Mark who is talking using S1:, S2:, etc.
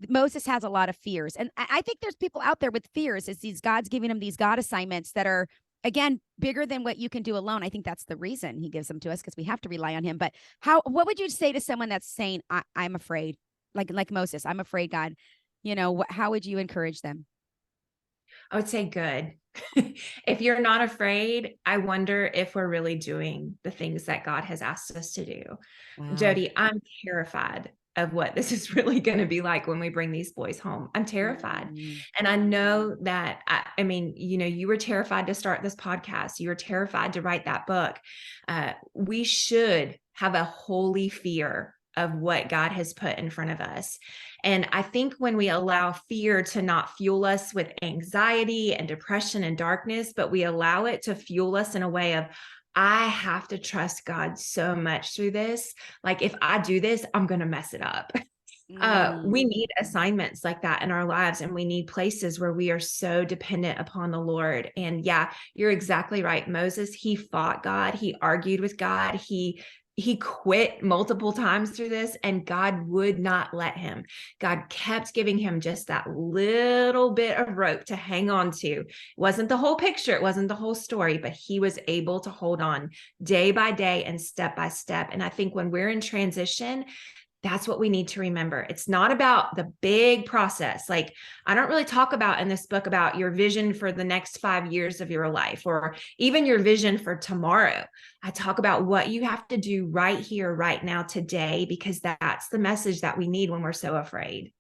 S1: Moses has a lot of fears. And I think there's people out there with fears. It's these God's giving them these God assignments that are, again, bigger than what you can do alone. I think that's the reason he gives them to us, because we have to rely on him. But what would you say to someone that's saying, I'm afraid, like Moses, I'm afraid, God, how would you encourage them?
S2: I would say good. If you're not afraid, I wonder if we're really doing the things that God has asked us to do.
S1: Wow.
S2: Jody, I'm terrified of what this is really going to be like when we bring these boys home. I'm terrified.
S1: Mm.
S2: And I know that, I mean, you were terrified to start this podcast. You were terrified to write that book. We should have a holy fear of what God has put in front of us. And I think when we allow fear to not fuel us with anxiety and depression and darkness, but we allow it to fuel us in a way of, I have to trust God so much through this. Like, if I do this, I'm going to mess it up. We need assignments like that in our lives, and we need places where we are so dependent upon the Lord. And yeah, you're exactly right. Moses, he fought God. He argued with God. He quit multiple times through this, and God would not let him. God kept giving him just that little bit of rope to hang on to. It wasn't the whole picture. It wasn't the whole story, but he was able to hold on day by day and step by step. And I think when we're in transition, that's what we need to remember. It's not about the big process. Like, I don't really talk about in this book about your vision for the next 5 years of your life, or even your vision for tomorrow. I talk about what you have to do right here, right now, today, because that's the message that we need when we're so afraid.